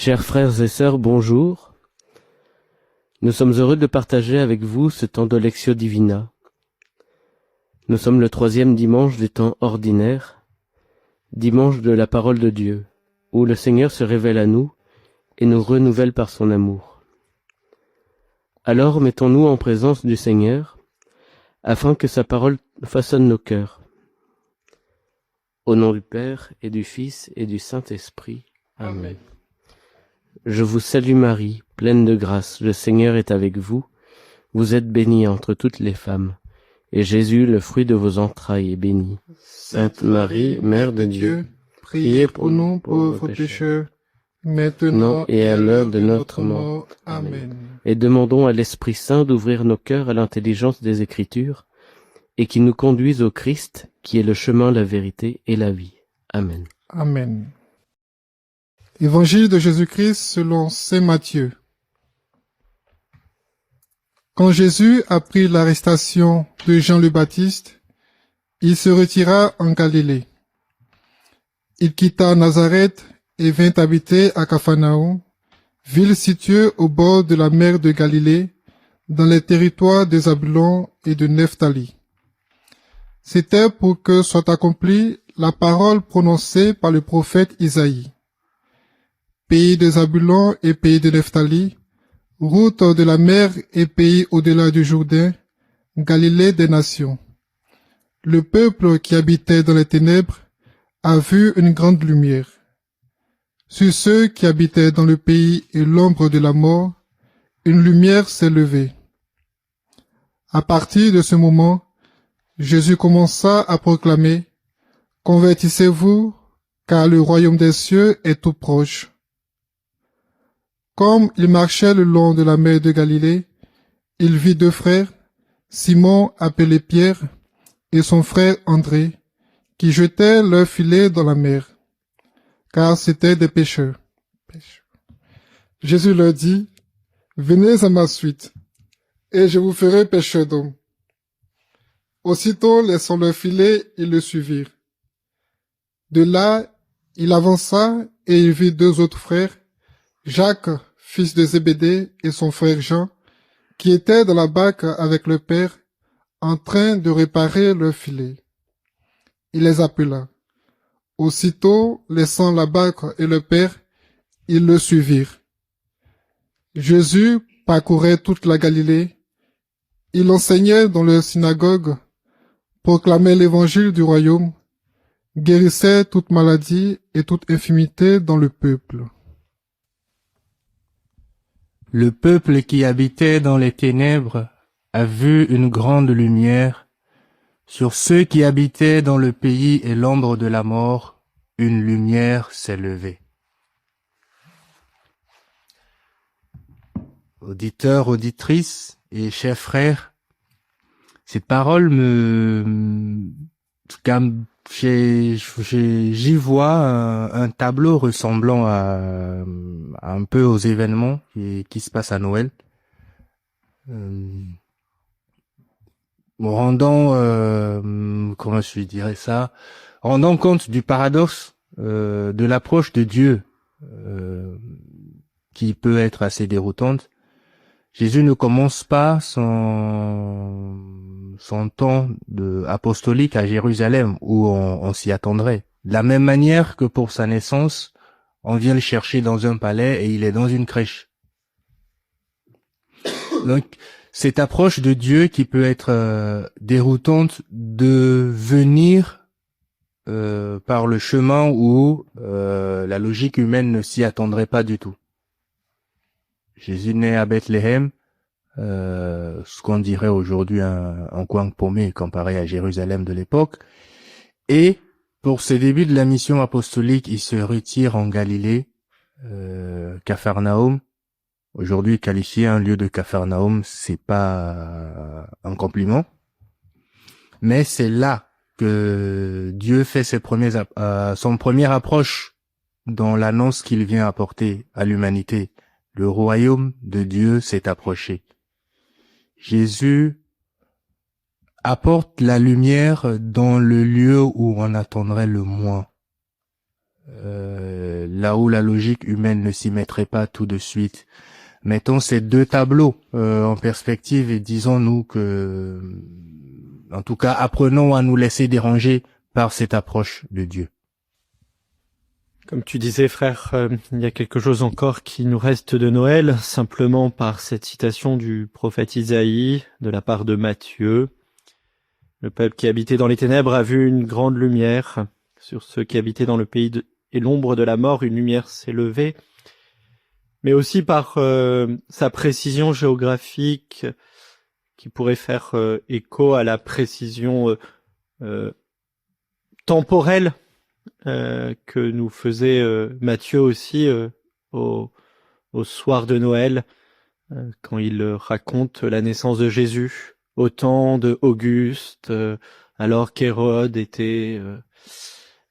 Chers frères et sœurs, bonjour. Nous sommes heureux de partager avec vous ce temps de Lectio Divina. Nous sommes le 3e dimanche du temps ordinaire, dimanche de la parole de Dieu, où le Seigneur se révèle à nous et nous renouvelle par son amour. Alors mettons-nous en présence du Seigneur, afin que sa parole façonne nos cœurs. Au nom du Père et du Fils et du Saint-Esprit. Amen. Je vous salue Marie, pleine de grâce, le Seigneur est avec vous. Vous êtes bénie entre toutes les femmes, et Jésus, le fruit de vos entrailles, est béni. Sainte Marie, Mère de Dieu, priez pour nous pauvres pécheurs, maintenant et à l'heure de notre mort. Amen. Et demandons à l'Esprit Saint d'ouvrir nos cœurs à l'intelligence des Écritures, et qui nous conduise au Christ, qui est le chemin, la vérité et la vie. Amen. Amen. Évangile de Jésus-Christ selon saint Matthieu. Quand Jésus apprit l'arrestation de Jean le Baptiste, il se retira en Galilée. Il quitta Nazareth et vint habiter à Capharnaüm, ville située au bord de la mer de Galilée, dans les territoires de Zabulon et de Nephtali. C'était pour que soit accomplie la parole prononcée par le prophète Isaïe. Pays de Zabulon et pays de Nephtali, route de la mer et pays au-delà du Jourdain, Galilée des nations. Le peuple qui habitait dans les ténèbres a vu une grande lumière. Sur ceux qui habitaient dans le pays et l'ombre de la mort, une lumière s'est levée. À partir de ce moment, Jésus commença à proclamer « Convertissez-vous, car le royaume des cieux est tout proche ». Comme il marchait le long de la mer de Galilée, il vit 2 frères, Simon appelé Pierre et son frère André, qui jetaient leurs filets dans la mer, car c'étaient des pêcheurs. Jésus leur dit, « Venez à ma suite, et je vous ferai pêcheurs d'hommes. » Aussitôt laissant leurs filets, ils le suivirent. De là, il avança et il vit 2 autres frères, Jacques, fils de Zébédée, et son frère Jean, qui étaient dans la barque avec leur père, en train de réparer leurs filets. Il les appela. Aussitôt, laissant la barque et le père, ils le suivirent. Jésus parcourait toute la Galilée. Il enseignait dans leur synagogue, proclamait l'évangile du royaume, guérissait toute maladie et toute infirmité dans le peuple. Le peuple qui habitait dans les ténèbres a vu une grande lumière. Sur ceux qui habitaient dans le pays et l'ombre de la mort, une lumière s'est levée. Auditeurs, auditrices et chers frères, cette parole j'y vois un tableau ressemblant à un peu aux événements qui se passent à Noël. Rendant compte du paradoxe de l'approche de Dieu qui peut être assez déroutante. Jésus ne commence pas son temps apostolique à Jérusalem, où on s'y attendrait. De la même manière que pour sa naissance, on vient le chercher dans un palais et il est dans une crèche. Donc, cette approche de Dieu qui peut être déroutante de venir par le chemin où la logique humaine ne s'y attendrait pas du tout. Jésus naît à Bethléem, ce qu'on dirait aujourd'hui un coin paumé comparé à Jérusalem de l'époque. Et pour ses débuts de la mission apostolique, il se retire en Galilée, Capharnaüm. Aujourd'hui, qualifier un lieu de Capharnaüm, c'est pas un compliment. Mais c'est là que Dieu fait son première approche dans l'annonce qu'il vient apporter à l'humanité. Le royaume de Dieu s'est approché. Jésus apporte la lumière dans le lieu où on attendrait le moins. là où la logique humaine ne s'y mettrait pas tout de suite. Mettons ces deux tableaux en perspective et disons-nous que, en tout cas, apprenons à nous laisser déranger par cette approche de Dieu. Comme tu disais, frère, il y a quelque chose encore qui nous reste de Noël, simplement par cette citation du prophète Isaïe de la part de Matthieu. Le peuple qui habitait dans les ténèbres a vu une grande lumière. Sur ceux qui habitaient dans le pays et l'ombre de la mort, une lumière s'est levée. Mais aussi par sa précision géographique qui pourrait faire écho à la précision temporelle que nous faisait Matthieu aussi au soir de Noël, quand il raconte la naissance de Jésus au temps de Auguste, alors qu'Hérode était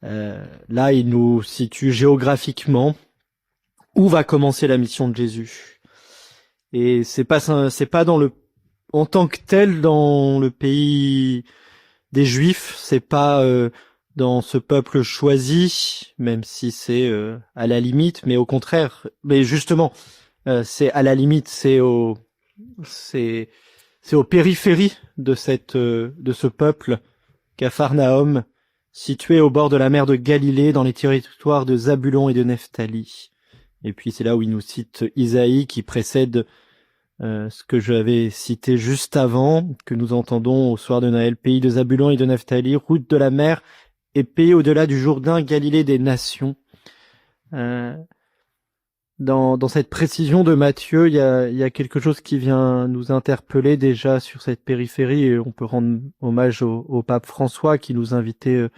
là. Il nous situe géographiquement où va commencer la mission de Jésus. Et c'est pas en tant que tel dans le pays des Juifs, c'est pas dans ce peuple choisi, même si c'est à la limite, mais au contraire, mais justement, c'est à la limite, c'est aux périphéries de ce peuple, Capharnaüm, situé au bord de la mer de Galilée, dans les territoires de Zabulon et de Nephtali. Et puis c'est là où il nous cite Isaïe, qui précède ce que j'avais cité juste avant, que nous entendons au soir de Noël: pays de Zabulon et de Nephtali, route de la mer et pays au-delà du Jourdain, Galilée des nations. Dans cette précision de Matthieu, il y a quelque chose qui vient nous interpeller déjà sur cette périphérie, et on peut rendre hommage au pape François, qui nous invitait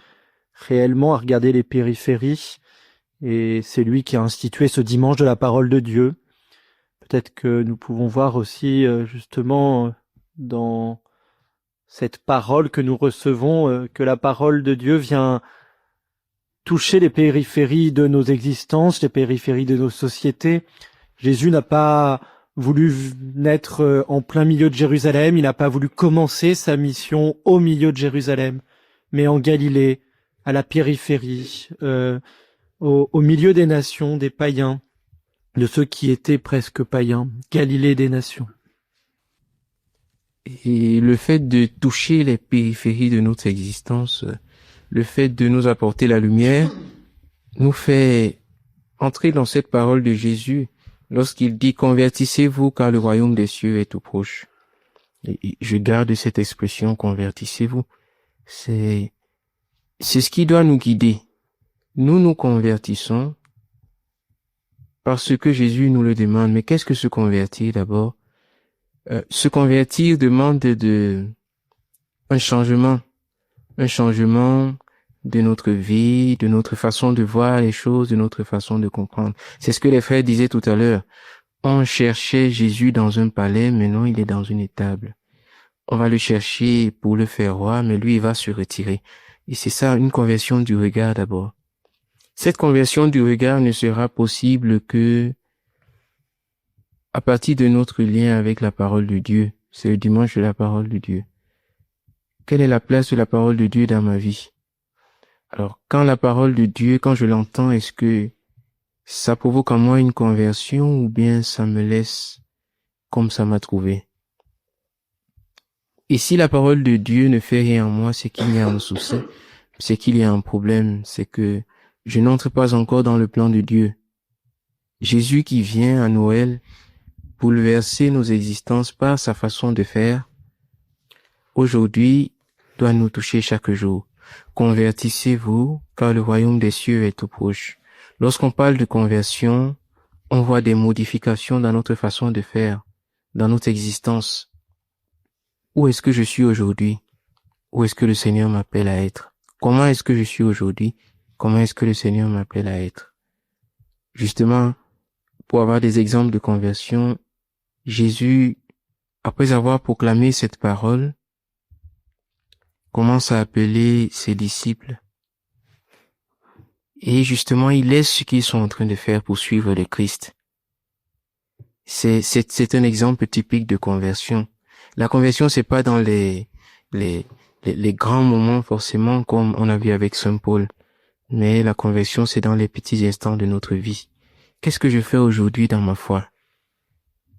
réellement à regarder les périphéries, et c'est lui qui a institué ce dimanche de la parole de Dieu. Peut-être que nous pouvons voir aussi justement dans cette parole que nous recevons, que la parole de Dieu vient toucher les périphéries de nos existences, les périphéries de nos sociétés. Jésus n'a pas voulu naître en plein milieu de Jérusalem, il n'a pas voulu commencer sa mission au milieu de Jérusalem, mais en Galilée, à la périphérie, au milieu des nations, des païens, de ceux qui étaient presque païens, Galilée des nations. Et le fait de toucher les périphéries de notre existence, le fait de nous apporter la lumière, nous fait entrer dans cette parole de Jésus lorsqu'il dit « Convertissez-vous car le royaume des cieux est tout proche ». Et je garde cette expression « Convertissez-vous ». C'est ce qui doit nous guider. Nous nous convertissons parce que Jésus nous le demande. Mais qu'est-ce que se convertir d'abord? Se convertir demande un changement de notre vie, de notre façon de voir les choses, de notre façon de comprendre. C'est ce que les frères disaient tout à l'heure. On cherchait Jésus dans un palais, mais non, il est dans une étable. On va le chercher pour le faire roi, mais lui, il va se retirer. Et c'est ça, une conversion du regard d'abord. Cette conversion du regard ne sera possible que à partir de notre lien avec la parole de Dieu. C'est le dimanche de la parole de Dieu. Quelle est la place de la parole de Dieu dans ma vie? Alors, quand la parole de Dieu, quand je l'entends, est-ce que ça provoque en moi une conversion ou bien ça me laisse comme ça m'a trouvé? Et si la parole de Dieu ne fait rien en moi, c'est qu'il y a un souci, c'est qu'il y a un problème, c'est que je n'entre pas encore dans le plan de Dieu. Jésus qui vient à Noël bouleverser nos existences par sa façon de faire, aujourd'hui, doit nous toucher chaque jour. Convertissez-vous, car le royaume des cieux est tout proche. Lorsqu'on parle de conversion, on voit des modifications dans notre façon de faire, dans notre existence. Où est-ce que je suis aujourd'hui? Où est-ce que le Seigneur m'appelle à être? Comment est-ce que je suis aujourd'hui? Comment est-ce que le Seigneur m'appelle à être? Justement, pour avoir des exemples de conversion, Jésus, après avoir proclamé cette parole, commence à appeler ses disciples. Et justement, il laisse ce qu'ils sont en train de faire pour suivre le Christ. C'est un exemple typique de conversion. La conversion, c'est pas dans les grands moments forcément comme on a vu avec Saint Paul. Mais la conversion, c'est dans les petits instants de notre vie. Qu'est-ce que je fais aujourd'hui dans ma foi?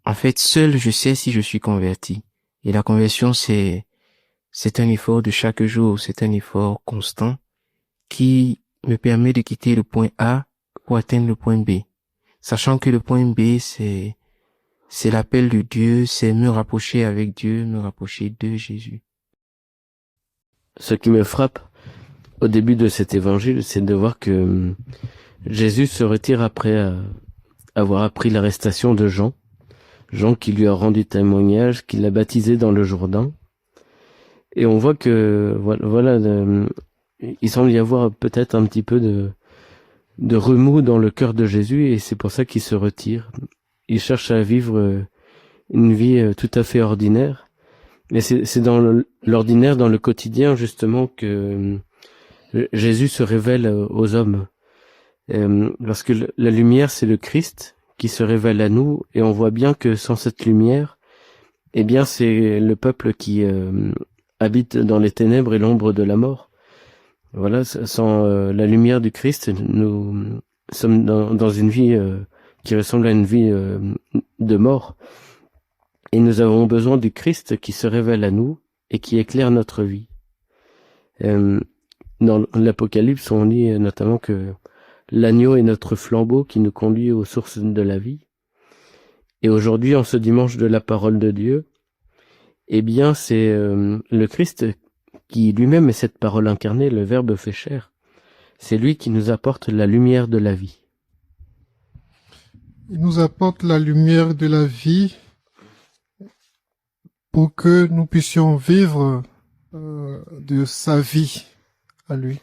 En fait, seul je sais si je suis converti. Et la conversion, c'est un effort de chaque jour, c'est un effort constant qui me permet de quitter le point A pour atteindre le point B. Sachant que le point B, c'est l'appel de Dieu, c'est me rapprocher avec Dieu, me rapprocher de Jésus. Ce qui me frappe au début de cet évangile, c'est de voir que Jésus se retire après avoir appris l'arrestation de Jean. Jean qui lui a rendu témoignage, qui l'a baptisé dans le Jourdain. Et on voit que, il semble y avoir peut-être un petit peu de remous dans le cœur de Jésus, et c'est pour ça qu'il se retire. Il cherche à vivre une vie tout à fait ordinaire. Mais c'est dans l'ordinaire, dans le quotidien, justement, que Jésus se révèle aux hommes. Parce que la lumière, c'est le Christ qui se révèle à nous, et on voit bien que sans cette lumière, eh bien, c'est le peuple qui habite dans les ténèbres et l'ombre de la mort. Voilà, sans la lumière du Christ, nous sommes dans une vie qui ressemble à une vie de mort. Et nous avons besoin du Christ qui se révèle à nous et qui éclaire notre vie. Dans l'Apocalypse, on lit notamment que l'agneau est notre flambeau qui nous conduit aux sources de la vie. Et aujourd'hui, en ce dimanche de la parole de Dieu, eh bien, c'est le Christ qui lui-même est cette parole incarnée, le Verbe fait chair. C'est lui qui nous apporte la lumière de la vie. Il nous apporte la lumière de la vie pour que nous puissions vivre de sa vie à lui.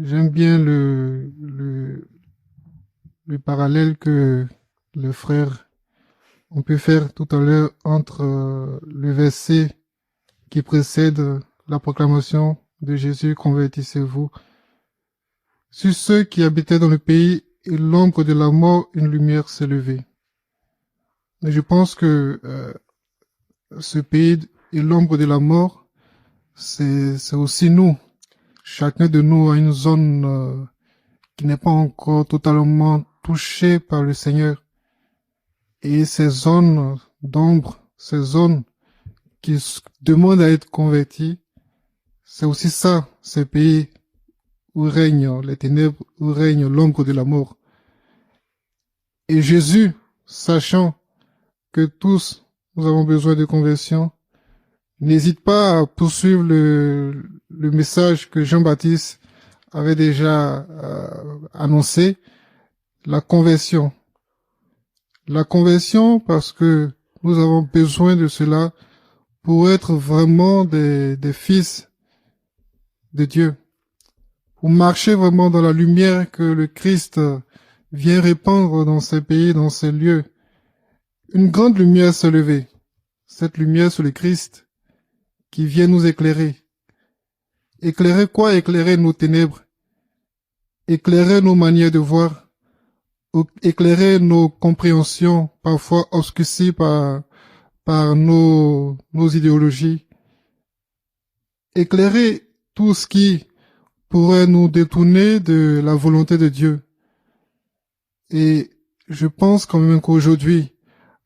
J'aime bien le parallèle que le frère on peut faire tout à l'heure entre le verset qui précède la proclamation de Jésus, convertissez-vous. Sur ceux qui habitaient dans le pays et l'ombre de la mort, une lumière s'est levée. Mais je pense que ce pays et l'ombre de la mort, c'est aussi nous. Chacun de nous a une zone qui n'est pas encore totalement touchée par le Seigneur. Et ces zones d'ombre, ces zones qui demandent à être converties, c'est aussi ça, ces pays où règnent les ténèbres, où règne l'ombre de la mort. Et Jésus, sachant que tous nous avons besoin de conversion, n'hésite pas à poursuivre le message que Jean-Baptiste avait déjà annoncé, la conversion. La conversion parce que nous avons besoin de cela pour être vraiment des fils de Dieu, pour marcher vraiment dans la lumière que le Christ vient répandre dans ces pays, dans ces lieux. Une grande lumière s'est levée. Cette lumière, c'est le Christ qui vient nous éclairer. Éclairer quoi? Éclairer nos ténèbres. Éclairer nos manières de voir. Éclairer nos compréhensions, parfois obscurcies par nos idéologies. Éclairer tout ce qui pourrait nous détourner de la volonté de Dieu. Et je pense quand même qu'aujourd'hui,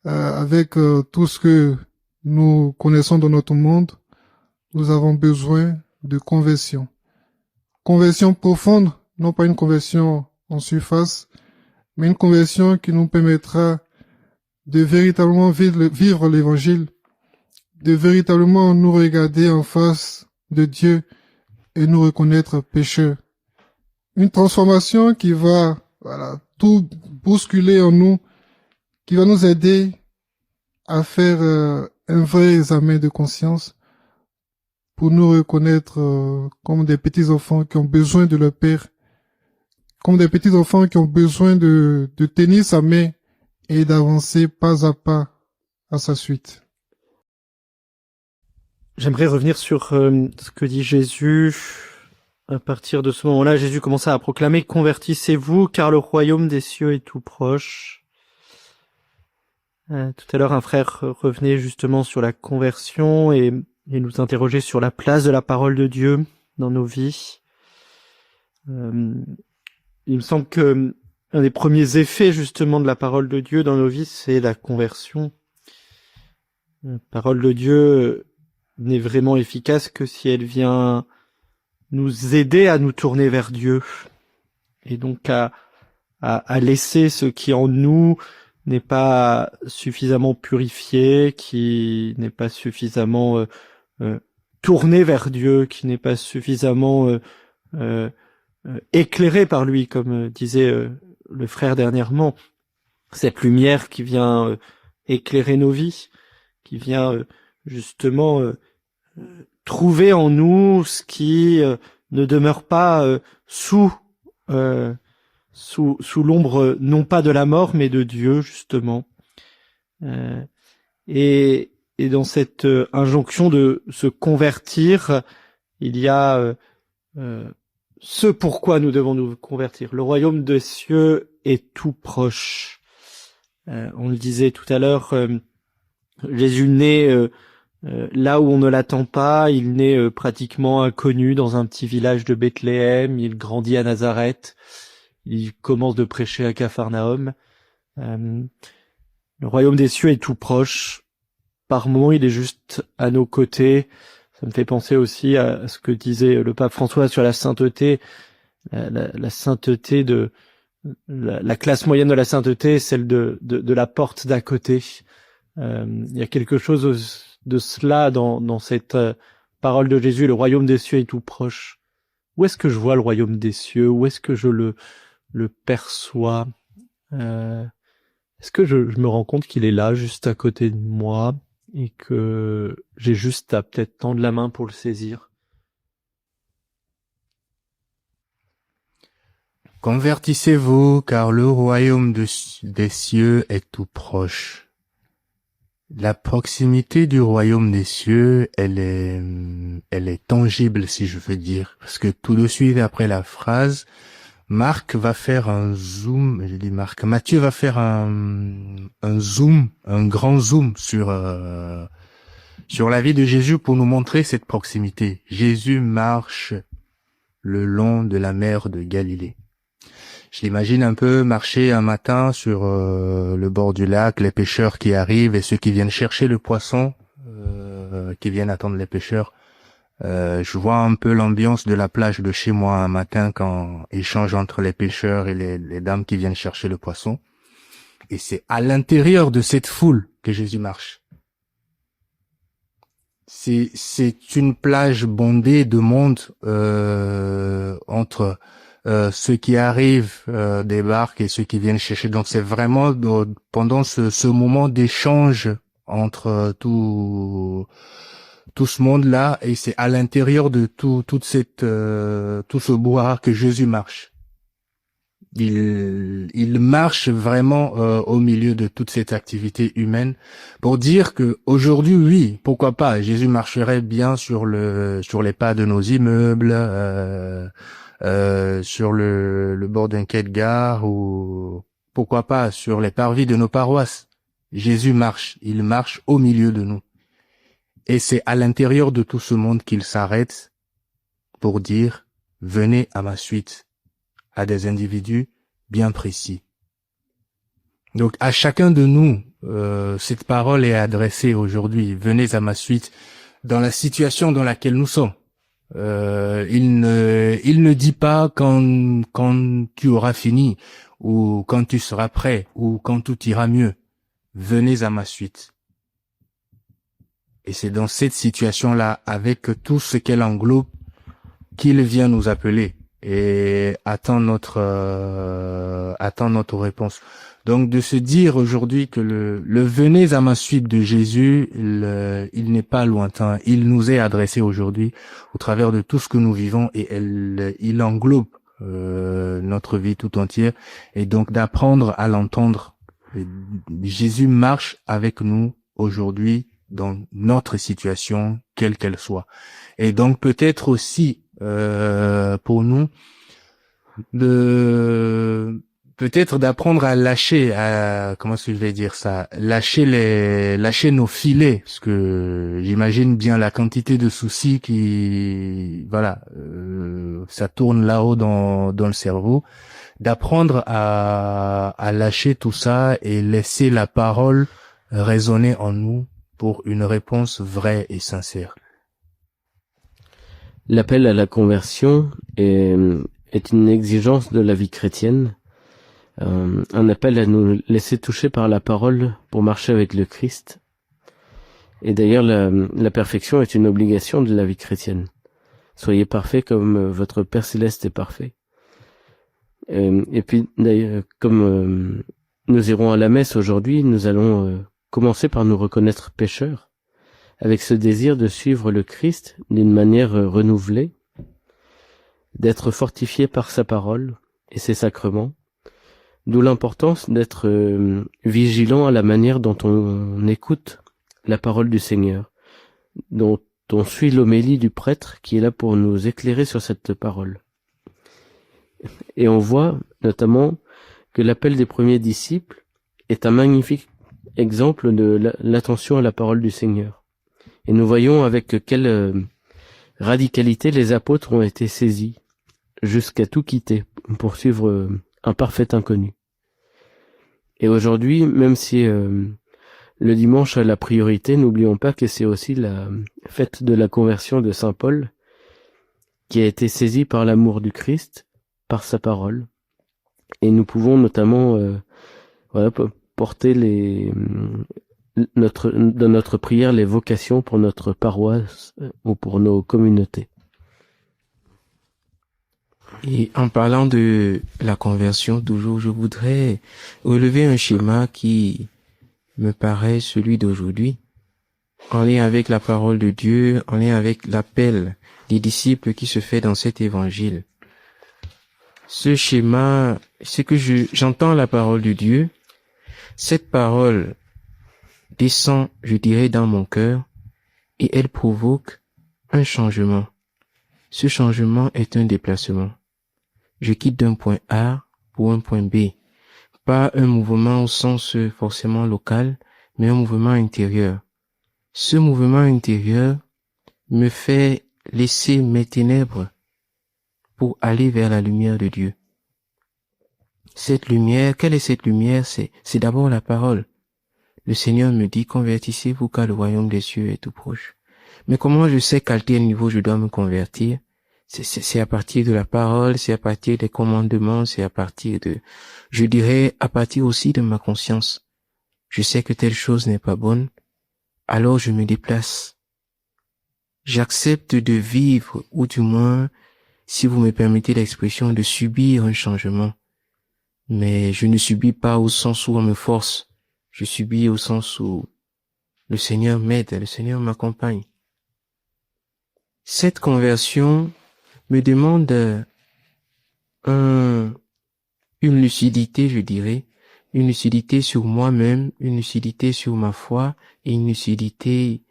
avec tout ce que nous connaissons dans notre monde, nous avons besoin de conversion. Conversion profonde, non pas une conversion en surface, mais une conversion qui nous permettra de véritablement vivre l'évangile, de véritablement nous regarder en face de Dieu et nous reconnaître pécheurs. Une transformation qui va, tout bousculer en nous, qui va nous aider à faire un vrai examen de conscience pour nous reconnaître comme des petits enfants qui ont besoin de leur père, comme des petits enfants qui ont besoin de tenir sa main et d'avancer pas à pas à sa suite. J'aimerais revenir sur ce que dit Jésus. À partir de ce moment-là, Jésus commença à proclamer « Convertissez-vous, car le royaume des cieux est tout proche ». Tout à l'heure, un frère revenait justement sur la conversion et nous interrogeait sur la place de la parole de Dieu dans nos vies. Il me semble que un des premiers effets justement de la parole de Dieu dans nos vies, c'est la conversion. La parole de Dieu n'est vraiment efficace que si elle vient nous aider à nous tourner vers Dieu et donc à laisser ce qui en nous n'est pas suffisamment purifié, qui n'est pas suffisamment tourné vers Dieu, qui n'est pas suffisamment éclairé par lui, comme disait le frère dernièrement. Cette lumière qui vient éclairer nos vies, qui vient justement trouver en nous ce qui ne demeure pas sous l'ombre non pas de la mort mais de Dieu justement. Et dans cette injonction de se convertir, il y a ce pourquoi nous devons nous convertir. Le royaume des cieux est tout proche. On le disait tout à l'heure, Jésus naît là où on ne l'attend pas, il naît pratiquement inconnu dans un petit village de Bethléem, il grandit à Nazareth, il commence de prêcher à Capharnaüm. Le royaume des cieux est tout proche, par moments il est juste à nos côtés. Ça me fait penser aussi à ce que disait le pape François sur la sainteté, la sainteté de la classe moyenne de la sainteté, celle de la porte d'à côté. Il y a quelque chose de cela dans cette parole de Jésus, le royaume des cieux est tout proche. Où est-ce que je vois le royaume des cieux? Où est-ce que je le perçois? Est-ce que je me rends compte qu'il est là, juste à côté de moi, et que j'ai juste à peut-être tendre la main pour le saisir? Convertissez-vous, car le royaume des cieux est tout proche. La proximité du royaume des cieux, elle est tangible, si je veux dire. Parce que tout de suite après la phrase, Marc va faire un zoom, je dis Marc, Matthieu va faire un zoom, un grand zoom sur la vie de Jésus pour nous montrer cette proximité. Jésus marche le long de la mer de Galilée. Je l'imagine un peu marcher un matin sur le bord du lac, les pêcheurs qui arrivent et ceux qui viennent chercher le poisson, qui viennent attendre les pêcheurs. Je vois un peu l'ambiance de la plage de chez moi un matin quand échange entre les pêcheurs et les dames qui viennent chercher le poisson. Et c'est à l'intérieur de cette foule que Jésus marche. C'est une plage bondée de monde entre ceux qui arrivent des barques et ceux qui viennent chercher. Donc c'est vraiment pendant ce moment d'échange entre tout ce monde-là, et c'est à l'intérieur de tout ce brouhaha que Jésus marche. Il marche vraiment au milieu de toute cette activité humaine pour dire que aujourd'hui, oui, pourquoi pas, Jésus marcherait bien sur les pas de nos immeubles, sur le bord d'un quai de gare, ou pourquoi pas sur les parvis de nos paroisses. Jésus marche, il marche au milieu de nous. Et c'est à l'intérieur de tout ce monde qu'il s'arrête pour dire « Venez à ma suite » à des individus bien précis. Donc à chacun de nous, cette parole est adressée aujourd'hui. Venez à ma suite dans la situation dans laquelle nous sommes. Il ne dit pas quand tu auras fini, ou quand tu seras prêt, ou quand tout ira mieux. Venez à ma suite. Et c'est dans cette situation-là, avec tout ce qu'elle englobe, qu'il vient nous appeler et attend notre réponse. Donc de se dire aujourd'hui que le venez à ma suite de Jésus, il n'est pas lointain, il nous est adressé aujourd'hui au travers de tout ce que nous vivons, et il englobe notre vie tout entière, et donc d'apprendre à l'entendre. Jésus marche avec nous aujourd'hui dans notre situation, quelle qu'elle soit. Et donc peut-être aussi pour nous peut-être d'apprendre à lâcher, comment est-ce que je vais dire ça, lâcher nos filets, parce que j'imagine bien la quantité de soucis qui, voilà, ça tourne là-haut dans le cerveau, d'apprendre à lâcher tout ça et laisser la parole résonner en nous pour une réponse vraie et sincère. L'appel à la conversion est une exigence de la vie chrétienne, un appel à nous laisser toucher par la parole pour marcher avec le Christ. Et d'ailleurs, la perfection est une obligation de la vie chrétienne. Soyez parfaits comme votre Père Céleste est parfait. Et puis, d'ailleurs, comme nous irons à la messe aujourd'hui, nous allons commencer par nous reconnaître pécheurs, avec ce désir de suivre le Christ d'une manière renouvelée, d'être fortifié par sa parole et ses sacrements, d'où l'importance d'être vigilant à la manière dont on écoute la parole du Seigneur, dont on suit l'homélie du prêtre qui est là pour nous éclairer sur cette parole. Et on voit notamment que l'appel des premiers disciples est un magnifique exemple de l'attention à la parole du Seigneur. Et nous voyons avec quelle radicalité les apôtres ont été saisis, jusqu'à tout quitter pour suivre un parfait inconnu. Et aujourd'hui, même si le dimanche a la priorité, n'oublions pas que c'est aussi la fête de la conversion de Saint Paul, qui a été saisi par l'amour du Christ, par sa parole. Et nous pouvons notamment porter dans notre prière les vocations pour notre paroisse ou pour nos communautés. Et en parlant de la conversion, toujours, je voudrais relever un schéma qui me paraît celui d'aujourd'hui, en lien avec la parole de Dieu, en lien avec l'appel des disciples qui se fait dans cet évangile. Ce schéma, c'est que j'entends la parole de Dieu, cette parole descend, je dirais, dans mon cœur, et elle provoque un changement. Ce changement est un déplacement. Je quitte d'un point A pour un point B. Pas un mouvement au sens forcément local, mais un mouvement intérieur. Ce mouvement intérieur me fait laisser mes ténèbres pour aller vers la lumière de Dieu. Cette lumière, quelle est cette lumière? C'est d'abord la parole. Le Seigneur me dit, convertissez-vous car le royaume des cieux est tout proche. Mais comment je sais qu'à quel niveau je dois me convertir? C'est à partir de la parole, c'est à partir des commandements, c'est à partir je dirais, à partir aussi de ma conscience. Je sais que telle chose n'est pas bonne, alors je me déplace. J'accepte de vivre, ou du moins, si vous me permettez l'expression, de subir un changement. Mais je ne subis pas au sens où on me force. Je subis au sens où le Seigneur m'aide, le Seigneur m'accompagne. Cette conversion me demande une lucidité, je dirais, une lucidité sur moi-même, une lucidité sur ma foi et une lucidité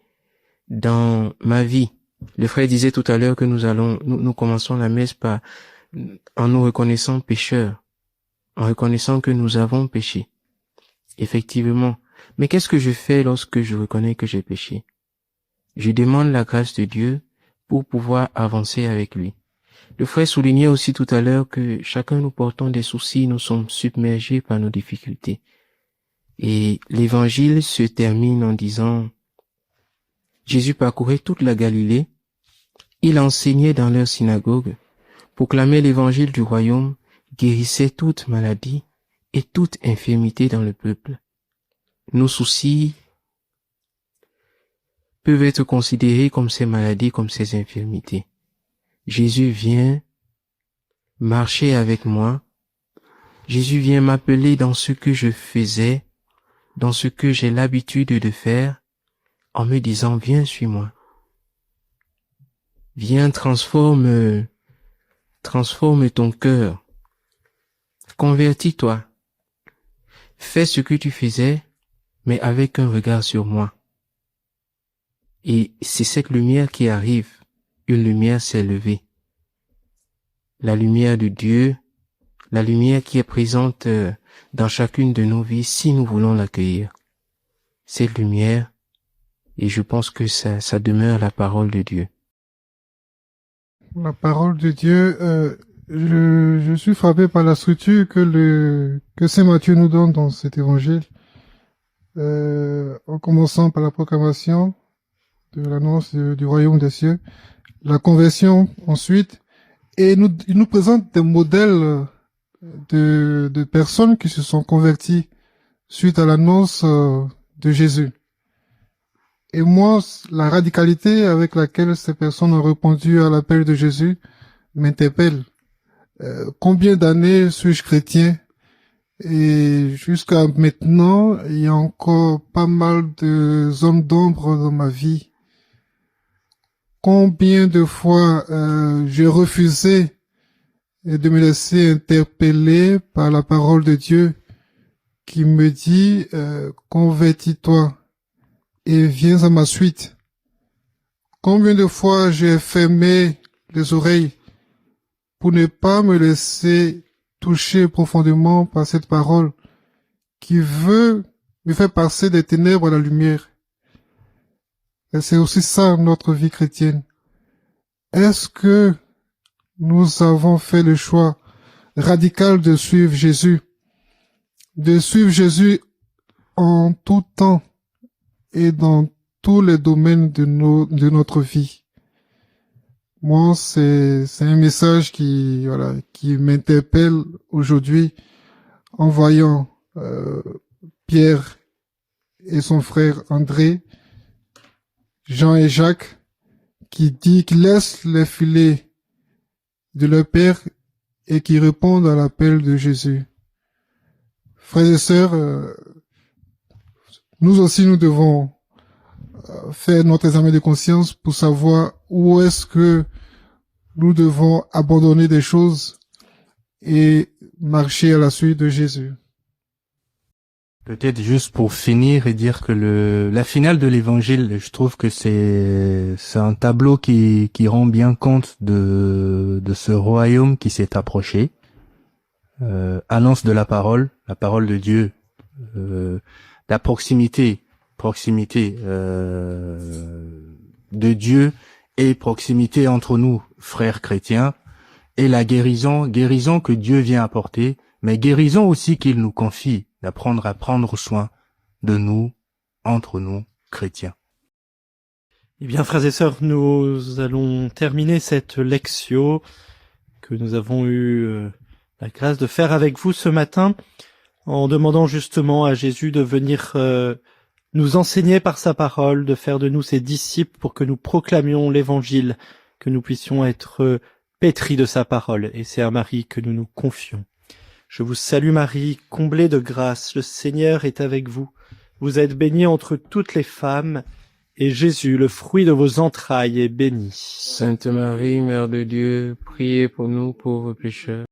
dans ma vie. Le frère disait tout à l'heure que nous commençons la messe en nous reconnaissant pécheurs, en reconnaissant que nous avons péché. Effectivement. Mais qu'est-ce que je fais lorsque je reconnais que j'ai péché? Je demande la grâce de Dieu pour pouvoir avancer avec lui. Le frère soulignait aussi tout à l'heure que chacun nous portons des soucis, nous sommes submergés par nos difficultés. Et l'évangile se termine en disant, Jésus parcourait toute la Galilée, il enseignait dans leur synagogue, proclamait l'évangile du royaume, guérissait toute maladie et toute infirmité dans le peuple. Nos soucis peuvent être considérés comme ces maladies, comme ces infirmités. Jésus vient marcher avec moi. Jésus vient m'appeler dans ce que je faisais, dans ce que j'ai l'habitude de faire, en me disant, viens, suis-moi. Viens, transforme ton cœur. Convertis-toi. Fais ce que tu faisais, mais avec un regard sur moi. Et c'est cette lumière qui arrive. Une lumière s'est levée. La lumière de Dieu, la lumière qui est présente dans chacune de nos vies si nous voulons l'accueillir. Cette lumière, et je pense que ça demeure la parole de Dieu. La parole de Dieu, je suis frappé par la structure que Saint Matthieu nous donne dans cet évangile, en commençant par la proclamation de l'annonce du royaume des cieux, la conversion ensuite, et il nous présente des modèles de personnes qui se sont converties suite à l'annonce de Jésus. Et moi, la radicalité avec laquelle ces personnes ont répondu à l'appel de Jésus m'interpelle. Combien d'années suis-je chrétien? Et jusqu'à maintenant, il y a encore pas mal de hommes d'ombre dans ma vie. Combien de fois j'ai refusé de me laisser interpeller par la parole de Dieu qui me dit convertis-toi et viens à ma suite. Combien de fois j'ai fermé les oreilles pour ne pas me laisser toucher profondément par cette parole qui veut me faire passer des ténèbres à la lumière. Et c'est aussi ça notre vie chrétienne. Est-ce que nous avons fait le choix radical de suivre Jésus en tout temps et dans tous les domaines de notre vie? Moi, c'est un message qui m'interpelle aujourd'hui en voyant Pierre et son frère André, Jean et Jacques, qui laissent les filets de leur père et qui répondent à l'appel de Jésus. Frères et sœurs, nous aussi nous devons faire notre examen de conscience pour savoir où est-ce que nous devons abandonner des choses et marcher à la suite de Jésus. Peut-être juste pour finir et dire que la finale de l'évangile, je trouve que c'est un tableau qui rend bien compte de ce royaume qui s'est approché. Annonce de la parole de Dieu, la proximité de Dieu et proximité entre nous, frères chrétiens, et la guérison que Dieu vient apporter, mais guérison aussi qu'il nous confie, d'apprendre à prendre soin de nous, entre nous, chrétiens. Eh bien, frères et sœurs, nous allons terminer cette lectio que nous avons eu la grâce de faire avec vous ce matin, en demandant justement à Jésus de venir nous enseigner par sa parole, de faire de nous ses disciples pour que nous proclamions l'évangile, que nous puissions être pétris de sa parole. Et c'est à Marie que nous nous confions. Je vous salue Marie, comblée de grâce, le Seigneur est avec vous. Vous êtes bénie entre toutes les femmes, et Jésus, le fruit de vos entrailles, est béni. Sainte Marie, Mère de Dieu, priez pour nous pauvres pécheurs,